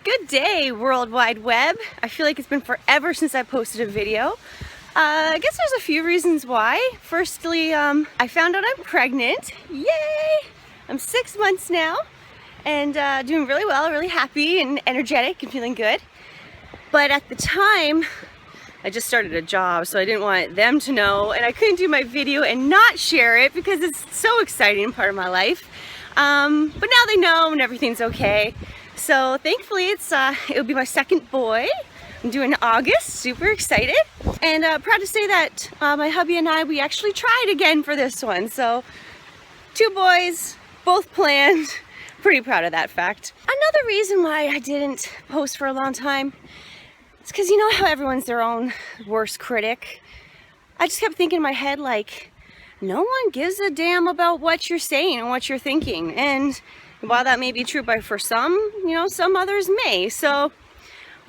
Good day, World Wide Web. I feel like it's been forever since I posted a video. I guess there's a few reasons why. Firstly, I found out I'm pregnant. Yay! I'm 6 months now and doing really well, really happy and energetic and feeling good. But at the time, I just started a job, so I didn't want them to know, and I couldn't do my video and not share it because it's so exciting part of my life. But now they know and everything's okay. So thankfully it'll be my second boy. I'm due in August, super excited. And proud to say that my hubby and I, we actually tried again for this one. So 2 boys, both planned. Pretty proud of that fact. Another reason why I didn't post for a long time is because you know how everyone's their own worst critic. I just kept thinking in my head like, no one gives a damn about what you're saying and what you're thinking. And while that may be true for some, you know, some others may. So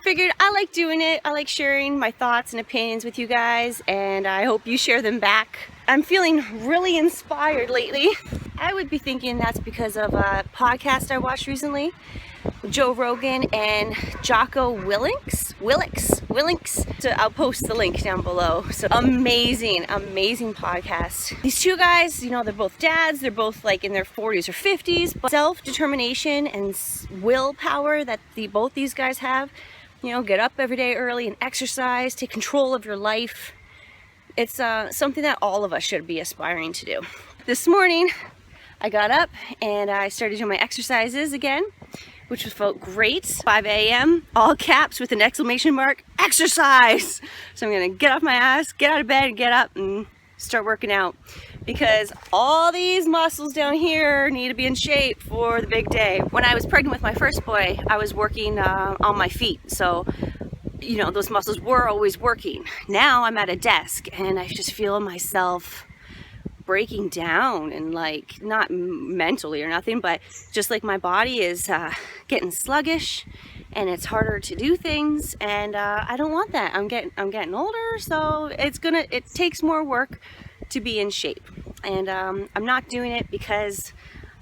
figured I like doing it. I like sharing my thoughts and opinions with you guys, and I hope you share them back. I'm feeling really inspired lately. I would be thinking that's because of a podcast I watched recently, Joe Rogan and Jocko Willink. So I'll post the link down below. So amazing podcast. These 2 guys, you know, they're both dads. They're both like in their 40s or 50s, but self-determination and willpower that both these guys have. You know, get up every day early and exercise, take control of your life. It's something that all of us should be aspiring to do. This morning, I got up and I started doing my exercises again, which felt great. 5 a.m., all caps with an exclamation mark, exercise! So I'm gonna get off my ass, get out of bed, and get up and start working out. Because all these muscles down here need to be in shape for the big day. When I was pregnant with my first boy, I was working on my feet. So, you know, those muscles were always working. Now I'm at a desk and I just feel myself breaking down, and like, not mentally or nothing, but just like my body is getting sluggish and it's harder to do things, and I don't want that. I'm getting older, so it takes more work to be in shape, and I'm not doing it because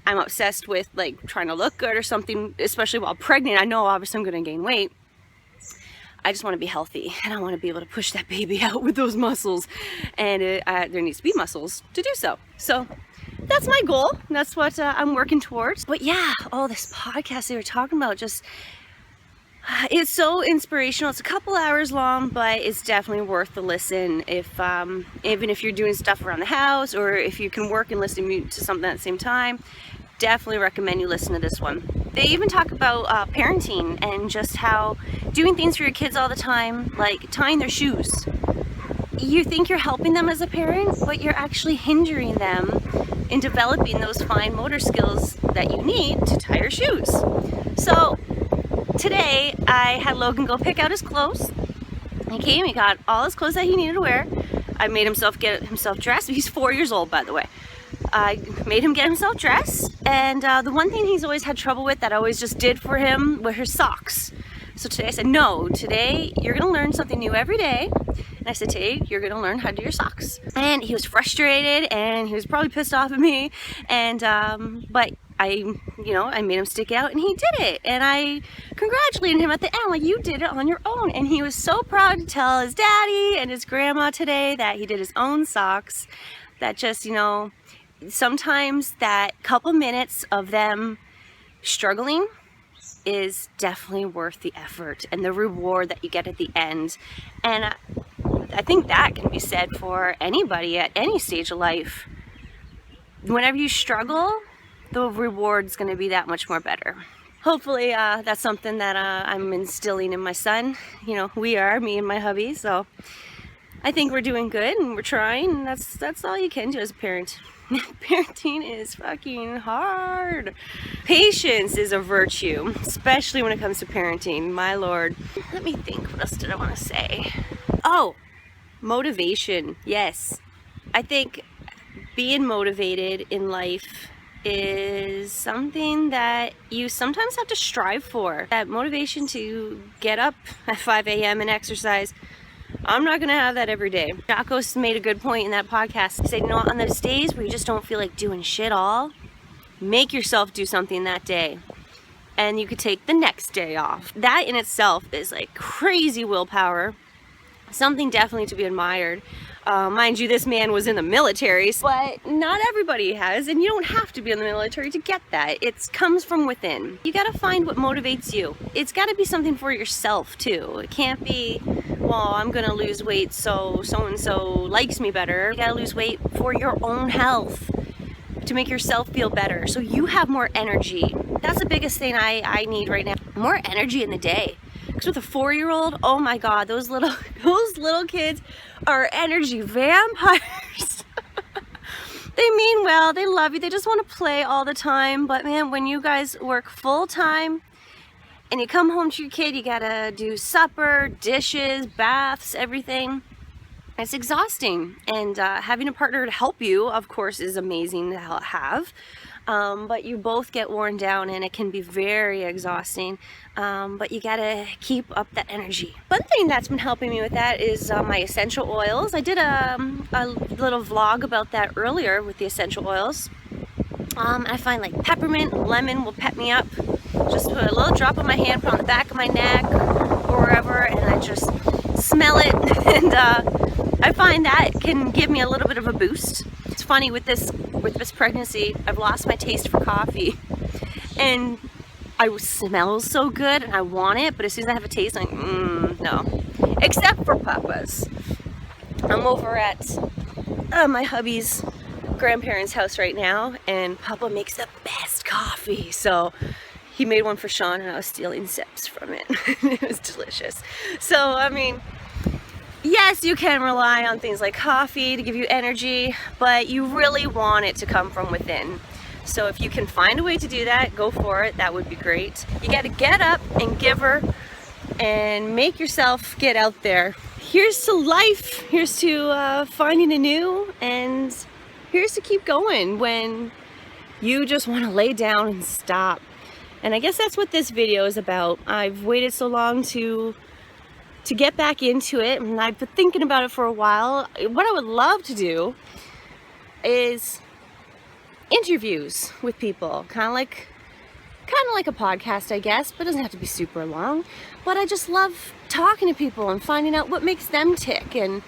I'm obsessed with like trying to look good or something, especially while pregnant. I know obviously I'm gonna gain weight. I just want to be healthy, and I want to be able to push that baby out with those muscles, and there needs to be muscles to do so. So that's my goal. That's what I'm working towards. But yeah, this podcast they were talking about, just it's so inspirational. It's a couple hours long, but it's definitely worth the listen. If even if you're doing stuff around the house, or if you can work and listen to something at the same time, definitely recommend you listen to this one. They even talk about parenting and just how doing things for your kids all the time, like tying their shoes. You think you're helping them as a parent, but you're actually hindering them in developing those fine motor skills that you need to tie your shoes. So today I had Logan go pick out his clothes. He came, he got all his clothes that he needed to wear. I made get himself dressed. He's 4 years old, by the way. I made him get himself dressed, and the one thing he's always had trouble with that I always just did for him were his socks. So today I said, no, today you're gonna learn something new every day. And I said, today you're gonna learn how to do your socks. And he was frustrated, and he was probably pissed off at me, and but I made him stick out, and he did it. And I congratulated him at the end, like, you did it on your own. And he was so proud to tell his daddy and his grandma today that he did his own socks. That just, you know, sometimes that couple minutes of them struggling is definitely worth the effort and the reward that you get at the end. And I think that can be said for anybody at any stage of life. Whenever you struggle, the reward's going to be that much more better. Hopefully that's something that I'm instilling in my son. You know, me and my hubby, so I think we're doing good and we're trying, and that's all you can do as a parent. Parenting is fucking hard. Patience is a virtue, especially when it comes to parenting. My lord. Let me think, what else did I want to say? Oh, motivation. Yes. I think being motivated in life is something that you sometimes have to strive for. That motivation to get up at 5 a.m. and exercise. I'm not gonna have that every day. Jocko made a good point in that podcast. He said, you know, on those days where you just don't feel like doing shit all, make yourself do something that day. and you could take the next day off. That in itself is like crazy willpower. Something definitely to be admired. Mind you, this man was in the military, but not everybody has, and you don't have to be in the military to get that. It comes from within. You gotta find what motivates you. It's gotta be something for yourself too. It can't be, well, I'm gonna lose weight so so-and-so likes me better. You gotta lose weight for your own health, to make yourself feel better, so you have more energy. That's the biggest thing I need right now. More energy in the day. Because with a 4-year-old, oh my God, those little kids are energy vampires. They mean well, they love you, they just want to play all the time. But man, when you guys work full time and you come home to your kid, you gotta do supper, dishes, baths, everything. It's exhausting, and having a partner to help you, of course, is amazing to have. But you both get worn down, and it can be very exhausting. But you gotta keep up that energy. One thing that's been helping me with that is my essential oils. I did a little vlog about that earlier with the essential oils. I find like peppermint, lemon will pep me up. Just put a little drop on my hand, put on the back of my neck or wherever, and I just smell it, and I find that can give me a little bit of a boost. It's funny with this pregnancy, I've lost my taste for coffee, and it smells so good and I want it, but as soon as I have a taste, I'm like, no. Except for Papa's. I'm over at my hubby's grandparents' house right now, and Papa makes the best coffee. So he made one for Sean, and I was stealing sips from it. It was delicious. So, I mean, yes, you can rely on things like coffee to give you energy, but you really want it to come from within. So if you can find a way to do that, go for it. That would be great. You got to get up and give her and make yourself get out there. Here's to life. Here's to finding anew, and here's to keep going when you just want to lay down and stop. And I guess that's what this video is about. I've waited so long to get back into it, and I've been thinking about it for a while. What I would love to do is interviews with people, kind of like a podcast, I guess, but it doesn't have to be super long. But I just love talking to people and finding out what makes them tick, and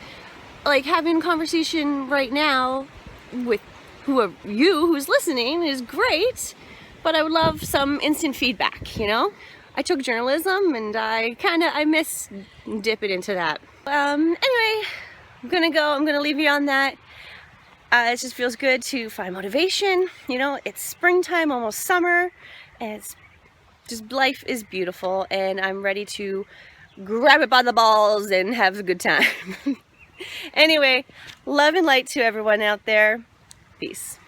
like having a conversation right now with who's listening is great, but I would love some instant feedback, you know? I took journalism, and I miss dipping into that. Anyway, I'm gonna leave you on that. It just feels good to find motivation. You know, it's springtime, almost summer, and it's just, life is beautiful, and I'm ready to grab it by the balls and have a good time. Anyway, love and light to everyone out there. Peace.